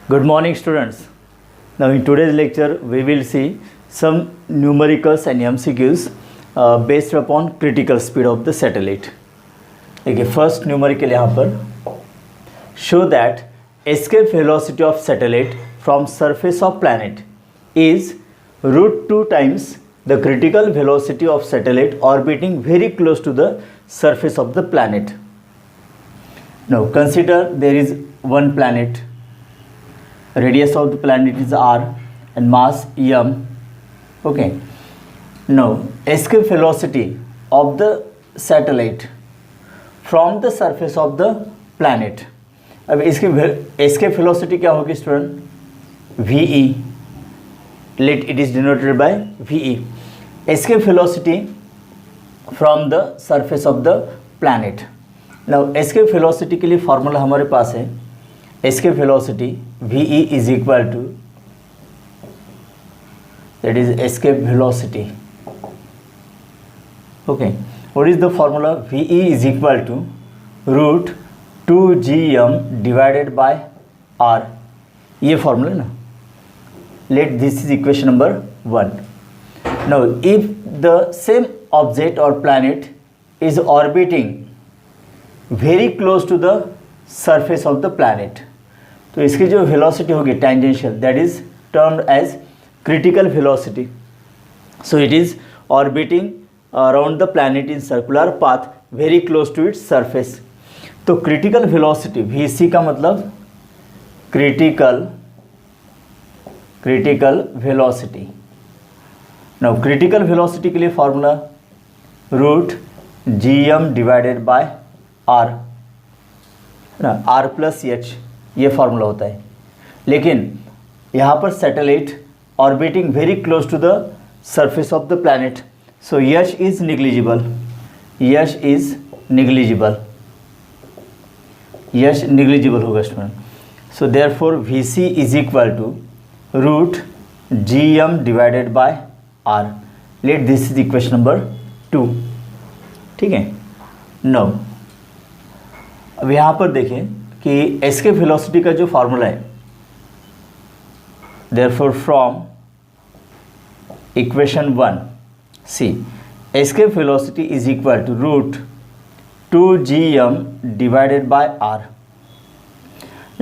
Good morning, students. Now in today's lecture we will see some numericals and MCQs based upon critical speed of the satellite. देखिए first numerical यहाँ पर show that escape velocity of satellite from surface of planet is √2 times the critical velocity of satellite orbiting very close to the surface of the planet. Now consider there is one planet. Radius of the planet is r and mass m. Okay. Now escape velocity of the satellite from the surface of the planet. अब इसकी escape velocity क्या होगी student? ve. Let it is denoted by ve. Escape velocity from the surface of the planet. Now escape velocity के लिए formula हमारे पास है. Escape velocity ve is equal to, that is escape velocity. Okay, what is the formula? ve is equal to √2gm divided by r. ये formula ना. Let this is equation number 1. Now if the same object or planet is orbiting very close to the surface of the planet, तो इसकी जो velocity होगी tangential, that is termed as critical velocity. So it is orbiting around the planet in circular path very close to its surface. तो critical velocity vc का मतलब critical velocity. Now critical velocity के लिए formula √gm divided by r ना, r plus H ये formula होता है. लेकिन यहाँ पर satellite orbiting very close to the surface of the planet, so H is negligible. H negligible होगा student. So therefore V C is equal to √gm divided by r. Let this is equation number 2. ठीक है. Now अब यहाँ पर देखें कि escape velocity का जो फार्मूला है, therefore from equation 1 c escape velocity is equal to √2gm divided by r.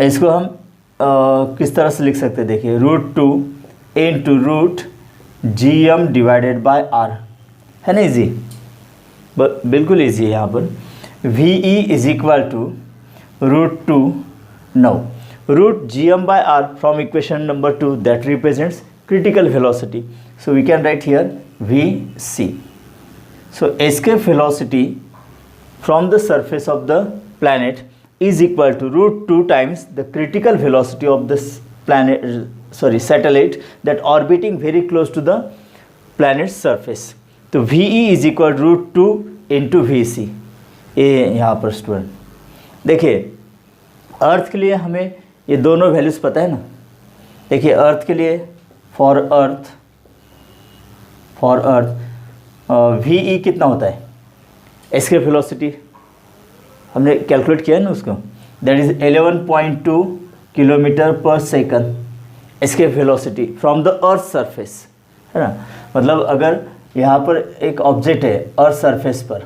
इसको हम किस तरह से लिख सकते हैं? देखिए √2 into √gm divided by r है ना. इजी, बिल्कुल इजी है. यहाँ पर ve is equal to √2. now √gm by r from equation number 2 that represents critical velocity, so we can write here vc. so escape velocity from the surface of the planet is equal to √2 times the critical velocity of this satellite that orbiting very close to the planet's surface. तो ve is equal to √2 into vc. ये यहाँ पर student देखिए अर्थ के लिए हमें ये दोनों वैल्यूज़ पता है ना. देखिए अर्थ के लिए फॉर अर्थ ve कितना होता है? एस्केप वेलोसिटी हमने कैलकुलेट किया है ना उसको, that is 11.2 kilometre per second escape velocity from the earth surface, है ना. मतलब अगर यहाँ पर एक ऑब्जेक्ट है अर्थ सरफेस पर,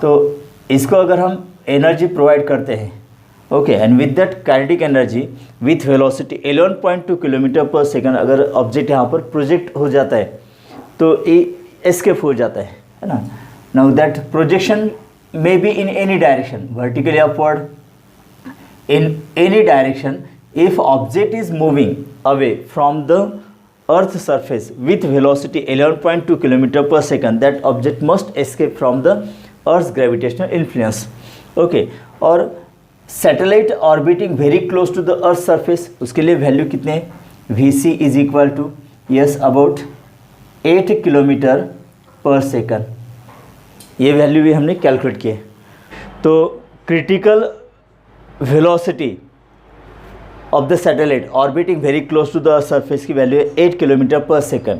तो इसको अगर हम एनर्जी प्रोवाइड करते हैं, okay, and with that kinetic energy with velocity 11.2 kilometre per second अगर ऑब्जेक्ट यहाँ पर प्रोजेक्ट हो जाता है तो ये एस्केप हो जाता है ना. Now that projection may be in any direction, vertically upward, in any direction. If object is moving away from the earth surface with velocity 11.2 kilometre per second, that object must escape from the earth gravitational influence. Okay, और satellite orbiting very close to the earth surface, उसके लिए value कितने? vc is equal to yes about 8 kilometre per second. ये value भी हमने calculate किए. तो critical velocity of the satellite orbiting very close to the earth surface की value है 8 kilometre per second,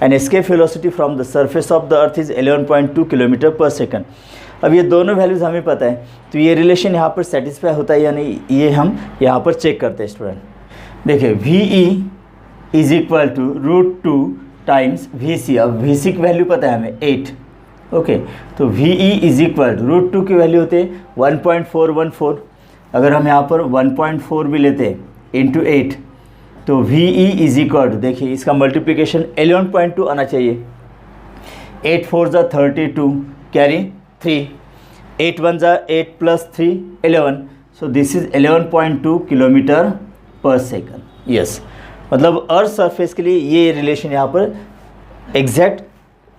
and escape velocity from the surface of the earth is 11.2 kilometre per second. अब ये दोनों values हमें पता है, तो ये रिलेशन यहाँ पर सेटिस्फाई होता है या नहीं, ये हम यहाँ पर चेक करते हैं स्टूडेंट. देखिए VE is equal to √2 times VC। अब VC की वैल्यू पता है हमें 8, ओके। तो VE इज इक्वल टू √2 की वैल्यू होते 1.414। अगर हम यहाँ पर 1.4 भी लेते इंटू 8 तो VE इज इक्वल टू, देखिए इसका मल्टीप्लिकेशन 11.2 आना चाहिए। 8 4 ज़ा 32 कैरी 3, 8 1 ज़ा 8 plus 3 11, so this is 11.2 kilometre per second. Yes, मतलब अर्थ सरफेस के लिए ये रिलेशन यहाँ पर एग्जैक्ट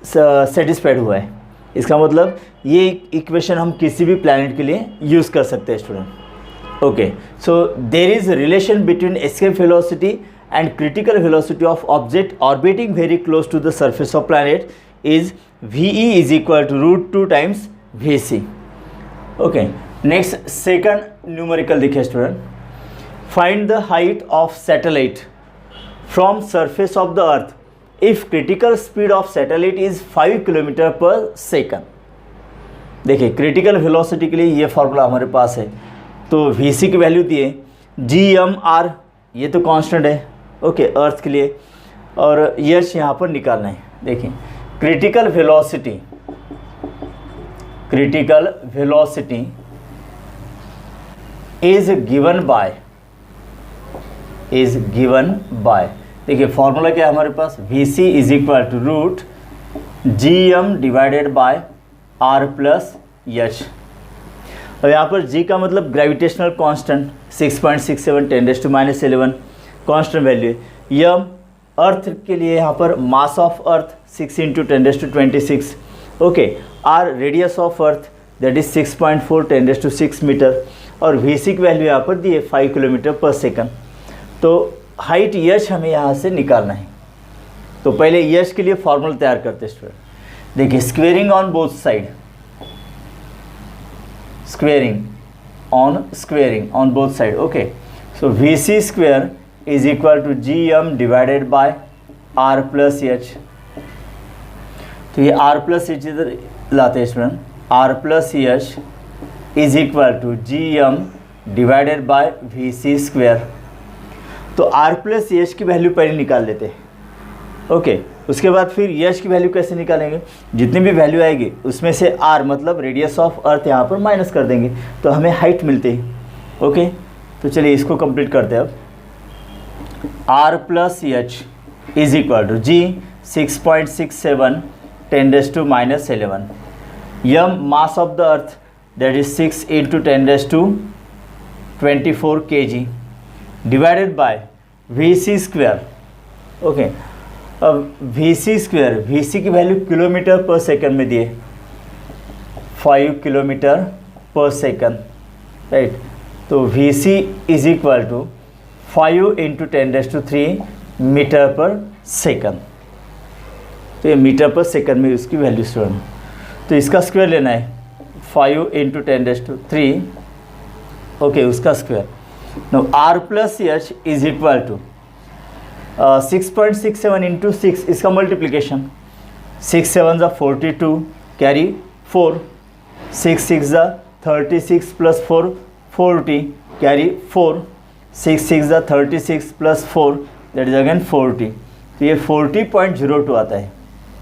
सेटिस्फाइड हुआ है। इसका मतलब ये इक्वेशन हम किसी भी प्लैनेट के लिए यूज़ कर सकते हैं student. Okay, so there is relation between escape velocity and critical velocity of object orbiting very close to the surface of planet is VE is equal to √2 times VC। Okay, next second numerical देखिए student. Find the height of satellite from surface of the earth if critical speed of satellite is 5 kilometre per second. देखिए critical velocity के लिए ये formula हमारे पास है। तो VC की value दिए GMR, ये तो कांस्टेंट है, ओके, अर्थ के लिए, और यश यहाँ पर निकालना है। देखिए critical velocity is given by, देखिए फॉर्मूला क्या है हमारे पास, VC is equal to √GM divided by R plus H। और यहाँ पर G का मतलब ग्रेविटेशनल कांस्टेंट 6.67 10⁻11 कांस्टेंट वैल्यू है। M अर्थ के लिए यहाँ पर mass of earth 6 × 10⁻26, okay. R radius of earth that is 6.4 10⁻6 metre, और VC की वैल्यू यहाँ पर दी है 5 किलोमीटर पर सेकंड। तो हाइट H हमें यहाँ से निकालना है। तो पहले H के लिए फॉर्मूला तैयार करते हैं स्टूडेंट। देखिए squaring on both side, squaring on both side, okay. So VC square is equal to GM divided by R plus H। तो ये R प्लस H इधर लाते हैं student, R plus H is equal to GM divided by VC square. तो R plus H की value पहले निकाल लेते हैं, ओके। उसके बाद फिर H की वैल्यू कैसे निकालेंगे, जितनी भी वैल्यू आएगी उसमें से R मतलब रेडियस ऑफ अर्थ यहाँ पर माइनस कर देंगे तो हमें हाइट मिलती है, ओके। तो चलिए इसको कंप्लीट करते हैं अब। R plus H is equal to G 6.67 10⁻11, M mass of the earth that is 6 × 10⁻24 kg divided by VC square, okay. अब VC स्क्वायर, VC की वैल्यू किलोमीटर पर सेकंड में दिए 5 किलोमीटर पर सेकंड, राइट। तो VC is equal to 5 × 10⁻3 metre per second. तो ये metre per second में उसकी value student. तो इसका स्क्वायर लेना है 5 × 10⁻3, ओके, उसका square. No R plus H is equal to 6.67 × 6, इसका मल्टीप्लिकेशन 6 7 ज़ा 42 कैरी 4, 6 6 ज़ा 36 प्लस 4 40 कैरी 4, 6 6 ज़ा 36 प्लस 4 दैट इज अगेन 40। तो ये 40.02 आता है,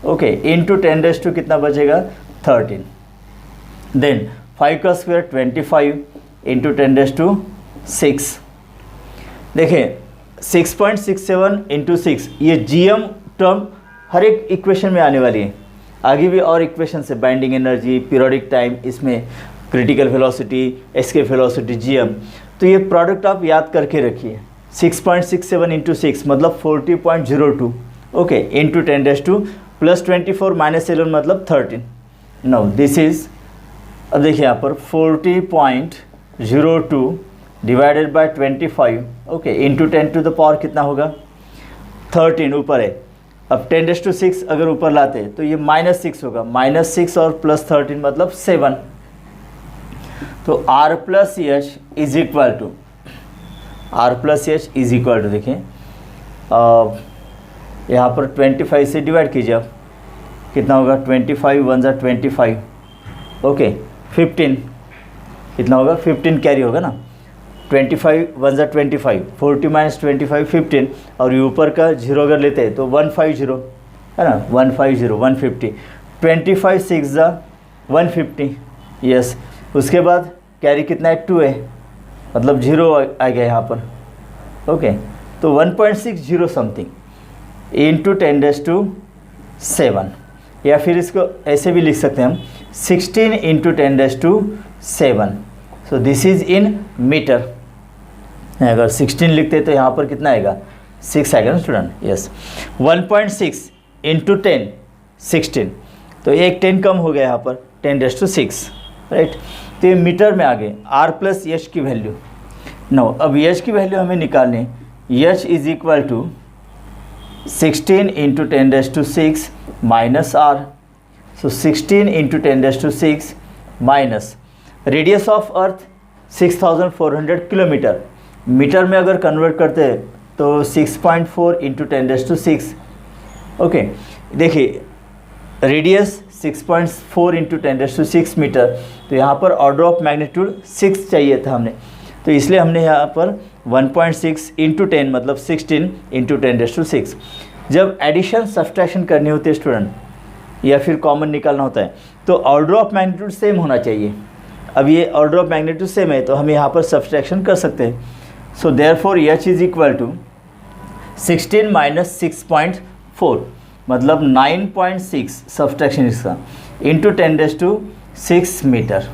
ओके। इंटू 10⁻, कितना बचेगा 13। देन 5 का स्क्वायर 25 इंटू 10⁻6। देखिए 6.67 × 6, ये GM टर्म हर एक इक्वेशन में आने वाली है। आगे भी और इक्वेशन है, बाइंडिंग एनर्जी, पीरियोडिक टाइम, इसमें critical velocity, escape velocity, GM। तो ये प्रोडक्ट आप याद करके रखिए। 6.67 × 6 मतलब 40.02, ओके, इंटू 10⁻, प्लस 24 माइनस 11 मतलब 13। नो दिस इज, अब देखिए यहाँ पर 40.02 डिवाइडेड बाय 25, ओके, इंटू 10⁻, कितना होगा 13 ऊपर है। अब 10⁻6 अगर ऊपर लाते तो ये -6 होगा, -6 और प्लस 13 मतलब 7। तो R plus H is equal to, देखिए यहाँ पर 25 से डिवाइड कीजिए आप, कितना होगा 25 1 ज़ा 25, ओके। 15 कितना होगा 15 कैरी होगा ना, 25 1 ज़ा 25, 40 माइनस 25 15, और ये ऊपर का 0 अगर लेते हैं तो 150 है ना, 150 150, 25 6 ज़ा 150, यस। उसके बाद कैरी कितना है 2 है, मतलब 0 आ गया यहाँ पर, ओके। तो 1.60 समथिंग इंटू 10⁻⁷, या फिर इसको ऐसे भी लिख सकते हैं हम 16 into 10⁻⁷। So this is in metre. अगर 16 लिखते तो यहाँ पर कितना आएगा 6 आएगा ना स्टूडेंट, यस। 1.6 इंटू 10 16, तो एक 10 कम हो गया यहाँ पर 10⁻⁶, राइट। तो ये मीटर में आ गए। आर प्लस एच की वैल्यू, नो अब एच की वैल्यू हमें निकालनी है। H is equal to 16 into 10⁻⁶ minus R, so 16 into 10⁻⁶ minus radius of earth 6400 kilometre, metre में अगर कन्वर्ट करते हैं तो 6.4 इंटू 10⁻⁶, ओके। देखिए रेडियस 6.4 इंटू 10⁻⁶ मीटर, तो यहाँ पर ऑर्डर ऑफ मैग्नीट्यूड 6 चाहिए था हमने, तो इसलिए हमने यहाँ पर 1.6 इंटू 10 मतलब 16 इंटू 10⁻⁶। जब एडिशन सब्सट्रैक्शन करनी होती है स्टूडेंट या फिर कॉमन निकालना होता है तो ऑर्डर ऑफ मैग्नीट्यूड सेम होना चाहिए। अब ये ऑर्डर ऑफ मैग्नीट्यूड सेम है तो हम यहाँ पर सब्सट्रैक्शन कर सकते हैं। So therefore H is equal to 16 minus 6.4 मतलब 9.6 सब्सट्रैक्शन इसका इंटू 10⁻⁶ मीटर,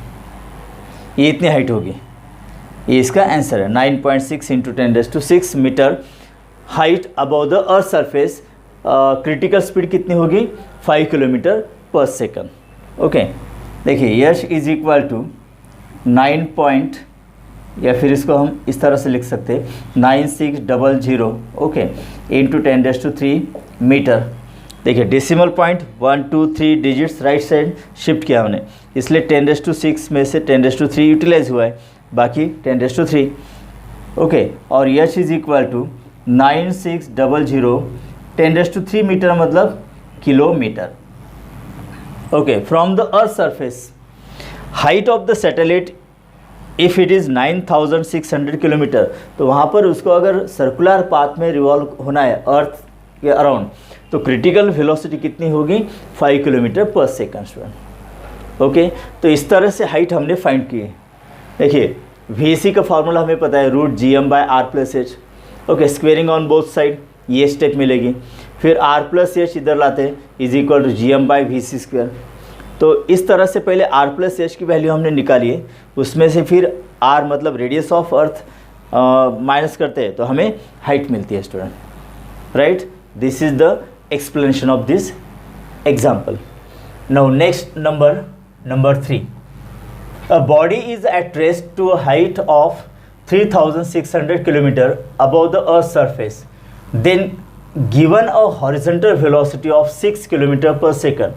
ये इतनी हाइट होगी, ये इसका आंसर है 9.6 into 10⁻⁶ metre height above the earth surface. Critical speed कितनी होगी 5 किलोमीटर पर सेकंड, ओके। देखिए एच इज इक्वल टू 9 या फिर इसको हम इस तरह से लिख सकते हैं 9600, ओके, इंटू 10⁻³ मीटर। देखिए decimal point 1 2 3 digits right side shift किया हमने, इसलिए 10⁻⁶ में से 10⁻³ यूटिलाइज हुआ है, बाकी 10⁻³, ओके। और H is equal to 9600, 10⁻³ metre मतलब kilometre, okay. From the earth surface height of the satellite if it is 9600 kilometre, तो वहाँ पर उसको अगर सर्कुलर पाथ में रिवॉल्व होना है अर्थ के अराउंड, तो क्रिटिकल वेलोसिटी कितनी होगी 5 kilometre per second student, okay. तो इस तरह से हाइट हमने फाइंड की है। देखिए VC का फार्मूला हमें पता है √GM/r plus H, okay. Squaring on both side ये स्टेप मिलेगी, फिर r प्लस एच इधर लाते हैं इज इक्वल टू GM/VC²। तो इस तरह से पहले r प्लस एच की वैल्यू हमने निकाली है, उसमें से फिर r मतलब रेडियस ऑफ अर्थ माइनस करते हैं तो हमें हाइट मिलती है student, right. This is the explanation of this example. Now next number 3. A body is at rest to a height of 3600 km above the earth's surface, then given a horizontal velocity of 6 km per second,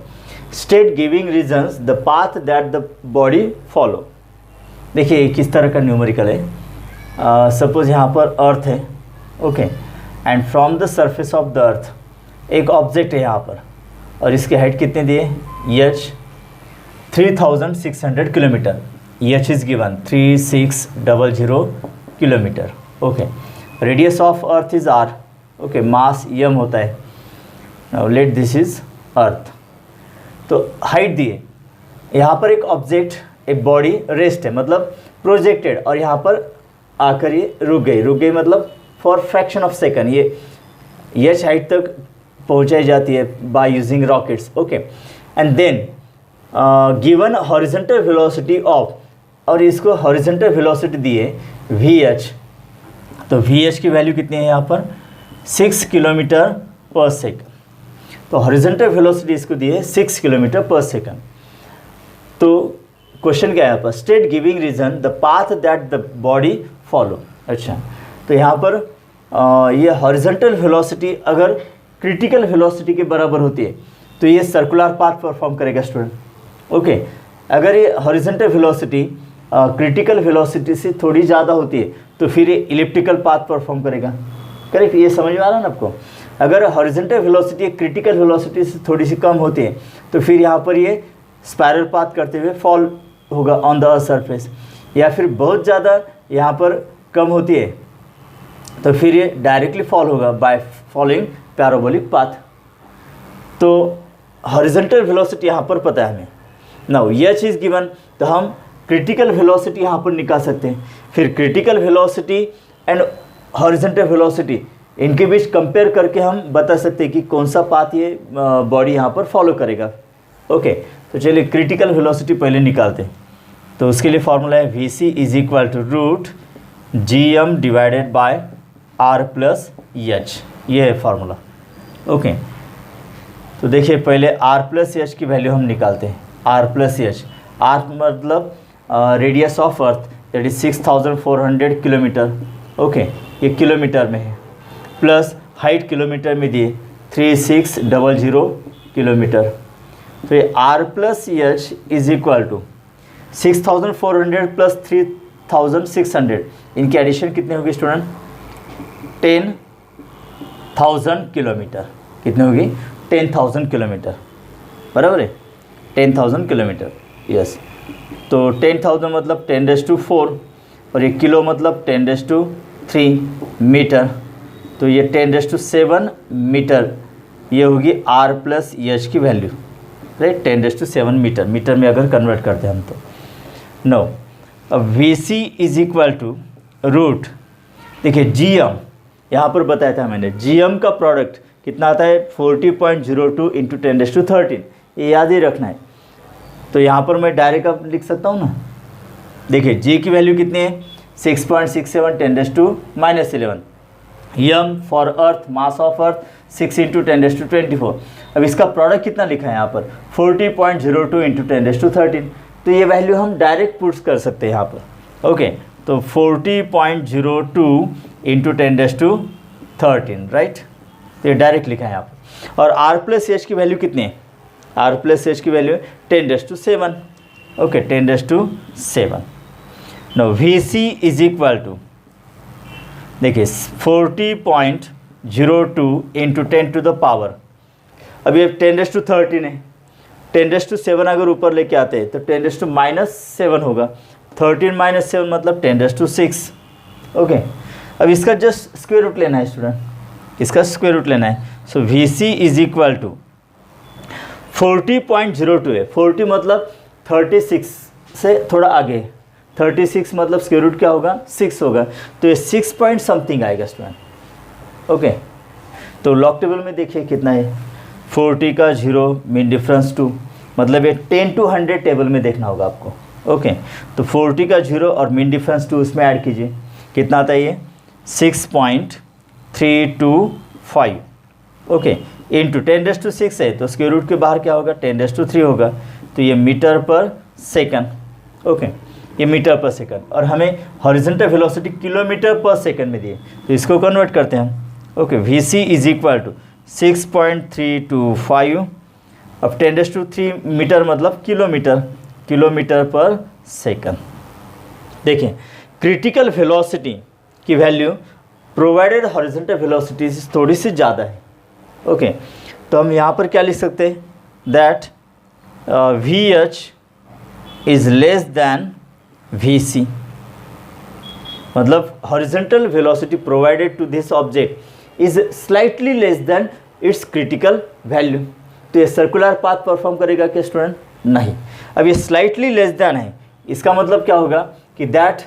state giving reasons the path that the body follow. देखिए किस तरह का numerical है। Suppose यहाँ पर अर्थ है, okay, and from the surface of the अर्थ एक object है यहाँ पर, और इसकी हाइट कितने दिए H 3600 kilometre, H is given 3600 kilometre, okay. Radius of earth is R, okay, mass M होता है। Now let this is earth, तो हाइट दिए, यहाँ पर एक ऑब्जेक्ट एक बॉडी रेस्ट है मतलब प्रोजेक्टेड, और यहाँ पर आकर ये रुक गई मतलब फॉर फ्रैक्शन ऑफ सेकंड ये एच हाइट तक पहुंचाई जाती है by using rockets, okay. And then given horizontal velocity of, और इसको हॉरिजॉन्टल वेलोसिटी दिए VH, तो VH की वैल्यू कितनी है यहाँ पर 6 किलोमीटर पर सेकंड। तो हॉरिजॉन्टल वेलोसिटी इसको दिए 6 किलोमीटर पर सेकंड। तो क्वेश्चन क्या है यहाँ पर, state giving reason the path that the body follow. अच्छा, तो यहाँ पर ये हॉरिजॉन्टल वेलोसिटी अगर क्रिटिकल वेलोसिटी के बराबर होती है तो ये सर्कुलर पाथ परफॉर्म करेगा स्टूडेंट, ओके। अगर ये हॉरिजॉन्टल वेलोसिटी क्रिटिकल वेलोसिटी से थोड़ी ज़्यादा होती है तो फिर ये इलिप्टिकल पाथ परफॉर्म करेगा, करेक्ट। ये समझ में आ रहा है ना आपको। अगर हॉरिजॉन्टल वेलोसिटी क्रिटिकल वेलोसिटी से थोड़ी सी कम होती है तो फिर यहाँ पर ये स्पाइरल पाथ करते हुए फॉल होगा ऑन द अर्थ सरफेस, या फिर बहुत ज़्यादा यहाँ पर कम होती है तो फिर ये डायरेक्टली फॉल होगा बाय फॉलोइंग पैराबोलिक पाथ। तो हॉरिजॉन्टल वेलोसिटी यहाँ पर पता है हमें। नाउ यह चीज़ गिवन, तो हम क्रिटिकल वेलोसिटी यहाँ पर निकाल सकते हैं। फिर critical velocity and horizontal velocity, इनके बीच कंपेयर करके हम बता सकते हैं कि कौन सा पाथ ये बॉडी यहाँ पर फॉलो करेगा। ओके, तो चलिए क्रिटिकल वेलोसिटी पहले निकालते हैं। तो उसके लिए फॉर्मूला है V C is equal to root G M divided by R plus H, ये है फॉर्मूला। ओके, तो देखिए पहले आर प्लस एच की वैल्यू हम निकालते हैं। आर प्लस एच, आर मतलब radius of earth that is 6400 kilometre. Okay, ये किलोमीटर में है, प्लस हाइट किलोमीटर में दिए 3600 किलोमीटर। तो ये R plus H is equal to 6400 plus 3600, इनकी एडिशन कितने होगी स्टूडेंट? 10,000 किलोमीटर। कितनी होगी? 10,000 किलोमीटर, बराबर है, 10,000 किलोमीटर। यस, तो 10,000 मतलब 10⁻⁴, और ये किलो मतलब 10⁻³ मीटर, तो ये 10⁻⁷ मीटर, ये होगी आर प्लस एच की वैल्यू, राइट, 10⁻⁷ मीटर। मीटर में अगर कन्वर्ट करते हैं हम तो नो। अब V C is equal to root, देखिए जी एम यहाँ पर बताया था मैंने, जी एम का प्रोडक्ट कितना आता है? 40.02 इंटू 10⁻13, ये याद ही रखना है। तो यहाँ पर मैं डायरेक्ट अब लिख सकता हूँ ना, देखिए जी की वैल्यू कितनी है? 6.67 10⁻⁻11। M for earth, mass of earth 6 into 10⁻24। अब इसका प्रोडक्ट कितना लिखा है यहाँ पर? 40.02 इंटू 10⁻13। तो ये वैल्यू हम डायरेक्ट पुट कर सकते हैं यहाँ पर। ओके, तो 40.02 इंटू 10⁻13, राइट, ये डायरेक्ट लिखा है यहाँ पर। और आर प्लस एच की वैल्यू कितनी है? आर प्लस एच की value 10⁻⁷। Okay, 10⁻⁷। No V C is equal to, देखिए 40.02 इंटू 10 टू द पावर, अब ये 10⁻13 है, 10⁻⁷ अगर ऊपर लेके आते हैं तो 10⁻⁻7 होगा, 13 - 7 मतलब 10⁻⁶। ओके, अब इसका जस्ट स्क्वायर रूट लेना है स्टूडेंट, इसका स्क्वायर रूट लेना है। So V C is equal to 40.02 है, 40 मतलब 36 से थोड़ा आगे, 36 मतलब स्क्वायर रूट क्या होगा? 6 होगा, तो ये 6 पॉइंट समथिंग आएगा स्टूडेंट। ओके, तो लॉग टेबल में देखिए कितना है, 40 का 0 मीन डिफरेंस 2, मतलब ये 10 to 100 टेबल में देखना होगा आपको। ओके, तो 40 का 0 और मीन डिफरेंस 2 उसमें ऐड कीजिए, कितना आता है ये? 6.325। ओके, इंटू 10⁻⁶ है, तो स्क्वायर रूट के बाहर क्या होगा? 10⁻³ होगा, तो ये मीटर पर सेकंड। ओके, ये मीटर पर सेकंड, और हमें horizontal velocity kilometre per second में दिए, तो इसको कन्वर्ट करते हैं हम। Okay, V C is equal to 6.325, अब 10⁻³ मीटर मतलब किलोमीटर, किलोमीटर पर सेकंड। देखिए क्रिटिकल वेलोसिटी की वैल्यू प्रोवाइडेड हॉरिजॉन्टल वेलोसिटी से थोड़ी सी ज़्यादा है। ओके, तो हम यहाँ पर क्या लिख सकते हैं? That V H is less than V C, मतलब horizontal velocity provided to this object is slightly less than its critical value. तो ये सर्कुलर पाथ परफॉर्म करेगा क्या स्टूडेंट? नहीं। अब ये स्लाइटली लेस दैन है, इसका मतलब क्या होगा कि that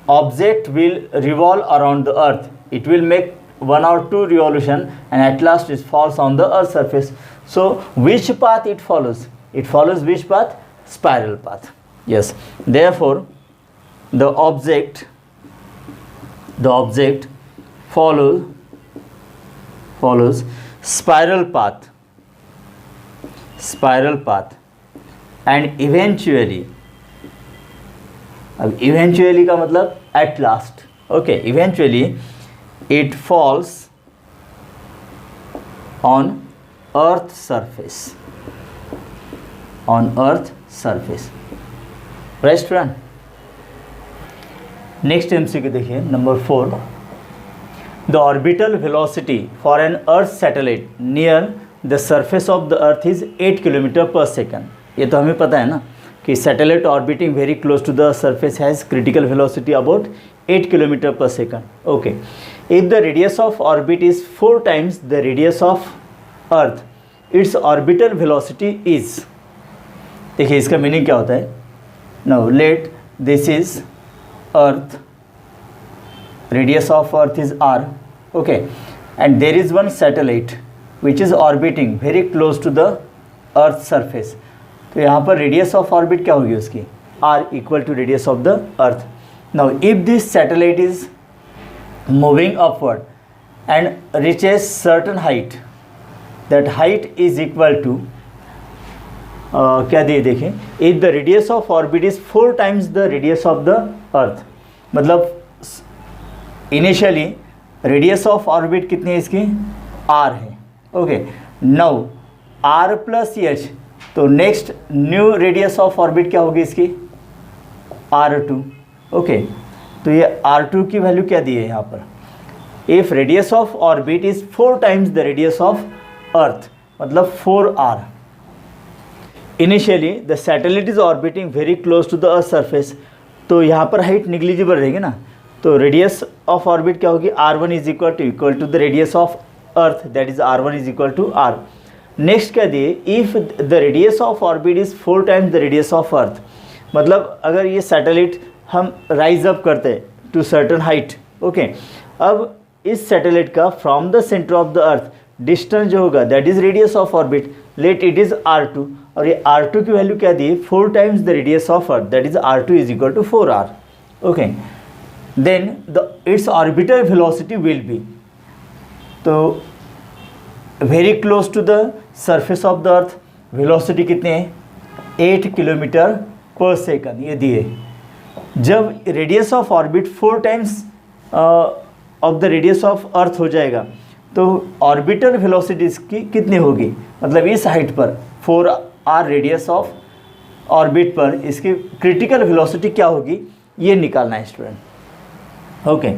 object will revolve around the earth, it will make 1 or 2 revolution and at last it falls on the earth surface. So which path it follows? It follows which path? Spiral path. Yes, therefore the object follows spiral path and eventually, अब eventually का मतलब at last, okay, eventually it falls on earth surface, right student? Next MCQ देखिए number 4, the orbital velocity for an earth satellite near the surface of the earth is 8 kilometre per second. ये तो हमें पता है ना कि satellite orbiting very close to the surface has critical velocity about 8 kilometre per second. Okay, if the radius of orbit is 4 times the radius of earth, its orbital velocity is. देखिए इसका meaning क्या होता है। Now let this is earth, radius of earth is r, okay, and there is one satellite which is orbiting very close to the earth surface। तो यहाँ पर radius of orbit क्या होगी उसकी, r equal to radius of the earth। now if this satellite is moving upward and reaches certain height, that height is equal to क्या दिए देखें, if the radius of orbit is 4 times the radius of the earth, मतलब initially radius of orbit कितनी है इसकी, r है। Okay, now r plus H, तो next new radius of orbit क्या होगी इसकी, r2। ओके, तो ये r2 की वैल्यू क्या दी है यहाँ पर, if radius of orbit is 4 times the radius of earth, मतलब 4r। Initially the satellite is orbiting very close to the earth surface, तो यहाँ पर हाइट निग्लिजिबल रहेगी ना, तो रेडियस ऑफ ऑर्बिट क्या होगी, r1 is equal to the radius of earth, that is r1 is equal to r। Next क्या दिए, if the radius of orbit is 4 times the radius of earth, मतलब अगर ये सैटेलाइट हम rise up करते हैं टू सर्टन हाइट। ओके, अब इस सैटेलाइट का from the centre of the earth distance जो होगा that is radius of orbit, let it is r2, और ये r2 की वैल्यू क्या दी, 4 times the radius of earth, that is r2 is equal to 4r। Okay, then its orbital velocity will be, तो very close to the surface of the earth, velocity कितने हैं, 8 kilometre per second ये दिए। जब radius of orbit 4 times of the radius of अर्थ हो जाएगा, तो orbital velocity इसकी कितनी होगी, मतलब इस हाइट पर 4r रेडियस ऑफ ऑर्बिट पर इसकी क्रिटिकल वेलोसिटी क्या होगी, ये निकालना है स्टूडेंट। ओके,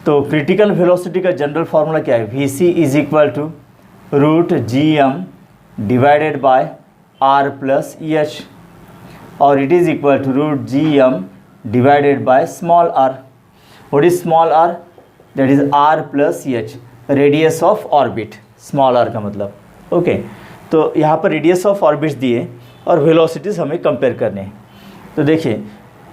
तो क्रिटिकल वेलोसिटी का जनरल फार्मूला क्या है, V C is equal to root G M divided by R plus H, और it is equal to root G M divided by small R. What is small R, that is R plus H, radius of orbit, small R का मतलब। Okay, तो यहाँ पर radius of orbit दिए और velocities हमें compare करने हैं। तो देखिए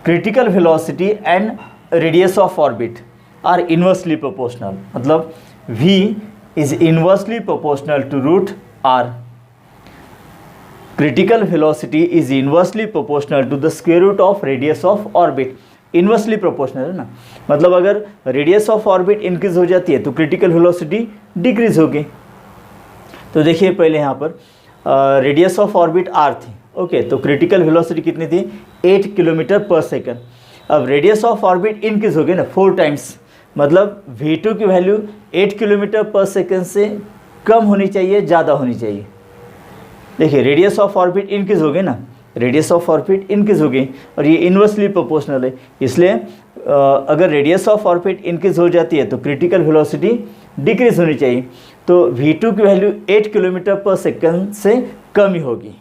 critical velocity and radius of orbit are inversely proportional, मतलब v is inversely proportional to root r। Critical velocity is inversely proportional to the square root of radius of orbit, inversely proportional है ना, मतलब अगर radius of orbit increase हो जाती है तो critical velocity decrease होगी। तो देखिए पहले यहाँ पर रेडियस ऑफ ऑर्बिट r थी। ओके, तो क्रिटिकल वेलोसिटी कितनी थी, 8 किलोमीटर पर सेकंड। अब रेडियस ऑफ ऑर्बिट इंक्रीज हो गई ना 4 टाइम्स, मतलब v2 की वैल्यू 8 किलोमीटर पर सेकंड से कम होनी चाहिए, ज़्यादा होनी चाहिए। देखिए रेडियस ऑफ ऑर्बिट इंक्रीज हो गई ना, रेडियस ऑफ ऑर्बिट इंक्रीज हो गई और ये इन्वर्सली प्रोपोर्शनल है, इसलिए अगर रेडियस ऑफ ऑर्बिट इंक्रीज हो जाती है तो क्रिटिकल वेलोसिटी डिक्रीज होनी चाहिए। तो v2 की वैल्यू 8 किलोमीटर पर सेकंड से कम ही होगी।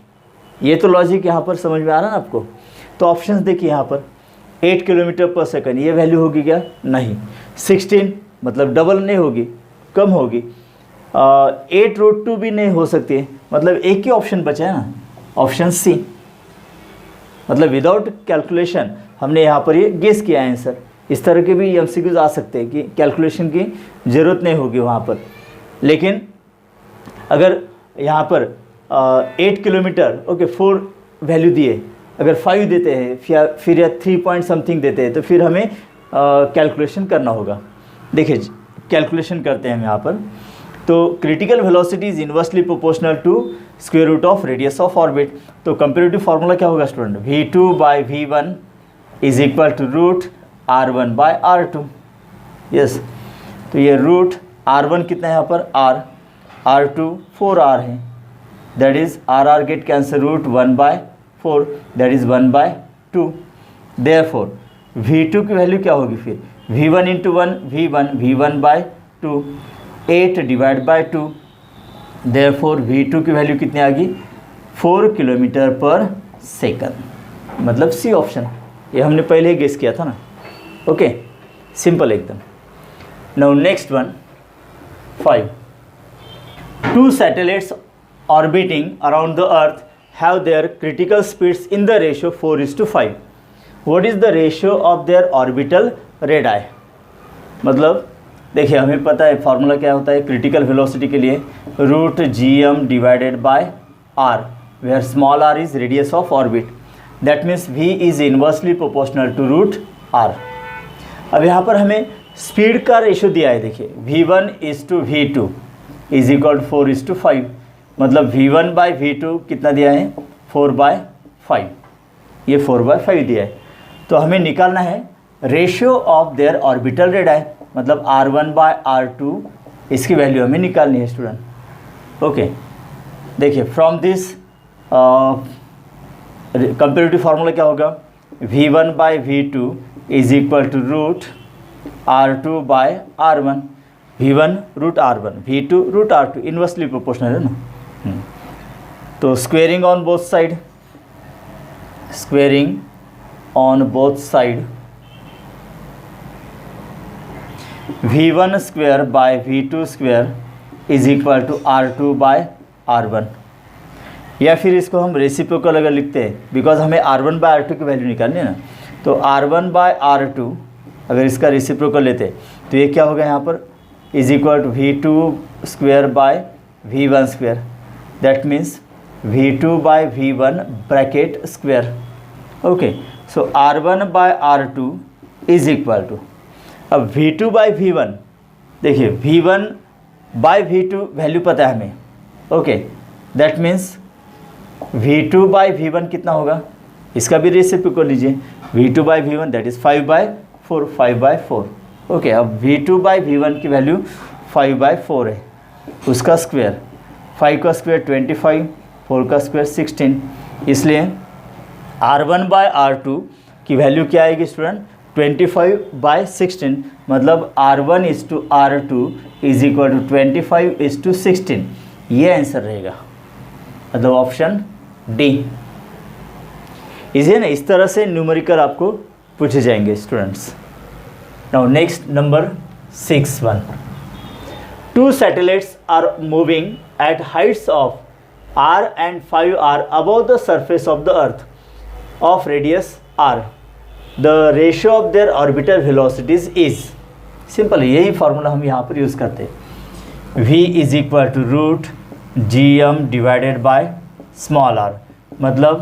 ये तो लॉजिक यहाँ पर समझ में आ रहा है ना आपको। तो ऑप्शंस देखिए यहाँ पर 8 किलोमीटर पर सेकंड ये वैल्यू होगी क्या, नहीं। 16 मतलब डबल नहीं होगी, कम होगी। 8√2 भी नहीं हो सकती है, मतलब एक ही ऑप्शन बचा है ना, ऑप्शन सी, मतलब विदाउट कैलकुलेशन हमने यहाँ पर ये गेस किया है आंसर। इस तरह के भी एमसीक्यूज आ सकते हैं कि कैलकुलेशन की ज़रूरत नहीं होगी वहाँ पर। लेकिन अगर यहाँ पर 8 किलोमीटर, ओके 4 वैल्यू दिए, अगर 5 देते हैं फिर या 3 पॉइंट समथिंग देते हैं तो फिर हमें कैलकुलेशन करना होगा। देखिए कैलकुलेशन करते हैं हम यहाँ पर। तो critical velocity is inversely proportional to square root of radius of orbit. तो कंपेरेटिव फार्मूला क्या होगा student, v2 by v1 is equal to root r1 by r2। Yes, तो ये रूट r1 कितना है यहाँ पर r2 4r है, that is r get cancel, root 1/4 that is 1/2। Therefore v2 की वैल्यू क्या होगी फिर, v1 into 1 v1/2 8 divide by 2। Therefore v2 की वैल्यू कितनी आ गई 4 किलोमीटर पर सेकंड, मतलब सी ऑप्शन, ये हमने पहले ही गेस किया था ना। ओके, सिंपल एकदम। Now next one 5. Two satellites orbiting around the earth have their critical speeds in the ratio 4:5. What is the ratio of their orbital radii? मतलब देखिए हमें पता है फॉर्मूला क्या होता है क्रिटिकल वेलोसिटी के लिए, root gm divided by r, where small r is radius of orbit, that means v is inversely proportional to root r। अब यहाँ पर हमें स्पीड का रेशो दिया है, देखिए v1:v2 इज इक्वल 4:5, मतलब v1/v2 कितना दिया है 4/5, ये 4/5 दिया है। तो हमें निकालना है ratio of their orbital radii, मतलब r1/r2, इसकी वैल्यू हमें निकालनी है स्टूडेंट। ओके देखिए फ्रॉम दिस कंपेरेटिव फार्मूला क्या होगा, v1/v2 is equal to root r2/r1, v1 root r1, v2 root r2, inversely proportional है ना। तो squaring on both side, squaring on both side, v1 square by v2 square is equal to r2/r1, या फिर इसको हम reciprocal अगर लिखते हैं, बिकॉज हमें r1/r2 की वैल्यू निकालनी है ना, तो r1/r2 अगर इसका रेसिप्रोकल लेते हैं तो ये क्या होगा यहाँ पर is equal to v2 square by v1 square, that means v2/v1 bracket square. Okay so r1/r2 is equal to, अब v2/v1 देखिए v1/v2 वैल्यू पता है हमें, ओके दैट मीन्स v2/v1 कितना होगा, इसका भी रेसिप्रोकल लीजिए, v2/v1 दैट इज़ 5/4। ओके अब v2/v1 की वैल्यू 5/4 है, उसका स्क्वायर 5 का स्क्वायर 25, 4 का स्क्वायर 16, इसलिए r1/r2 की वैल्यू क्या आएगी स्टूडेंट 25/16, मतलब r1:r2 इज इक्वल टू 25:16, ये आंसर रहेगा, मतलब ऑप्शन डी। इसे ना इस तरह से न्यूमेरिकल आपको पूछे जाएंगे students. Now next number 6. 2 satellites are moving at heights of r and 5r above the surface of the earth of radius r. The ratio of their orbital velocities is, simple यही formula हम यहाँ पर use करते हैं, v is equal to root gm divided by small r, मतलब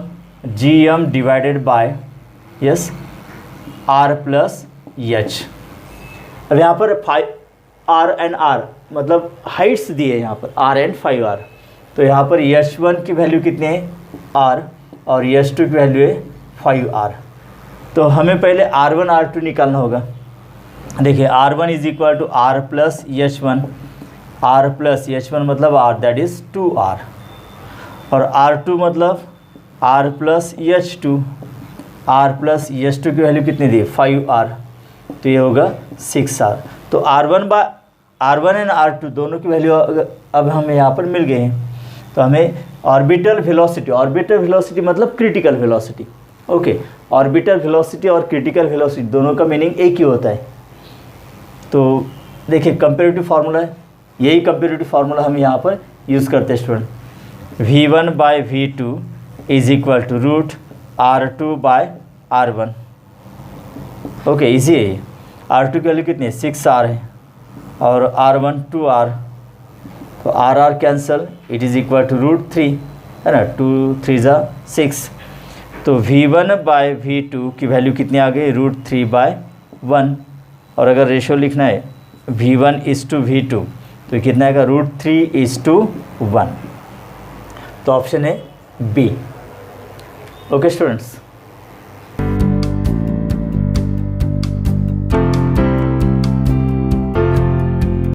gm divided by yes r plus h। अब यहाँ पर 5r एंड r मतलब हाइट्स दिए यहाँ पर r एंड 5r, तो यहाँ पर h1 की वैल्यू कितनी है r और h2 की वैल्यू है 5r। तो हमें पहले r1 r2 निकालना होगा, देखिए r1 is equal to r plus h1 मतलब r दैट इज़ 2r, और r2 मतलब r plus h2, r plus h2 की वैल्यू कितनी दी 5r, तो ये होगा 6r। तो r1 एंड r2 दोनों की वैल्यू अब हमें यहाँ पर मिल गए हैं, तो हमें ऑर्बिटल वेलोसिटी मतलब critical velocity, okay orbital velocity और क्रिटिकल वेलोसिटी दोनों का मीनिंग एक ही होता है। तो देखिए कंपेरेटिव फार्मूला है, यही कंपेरेटिव फार्मूला हम यहाँ पर यूज़ करते हैं student, v1/v2 is equal to root r2/r1। Okay easy है, r2 की वैल्यू कितनी है 6r है और r1 2r, तो r cancel, it is equal to root 3 है ना, 2 3 6, तो v1/v2 की वैल्यू कितनी आ गई रूट 3/1, और अगर रेशो लिखना है v1:v2 तो कितना आएगा रूट 3:1, तो ऑप्शन है बी। Okay students.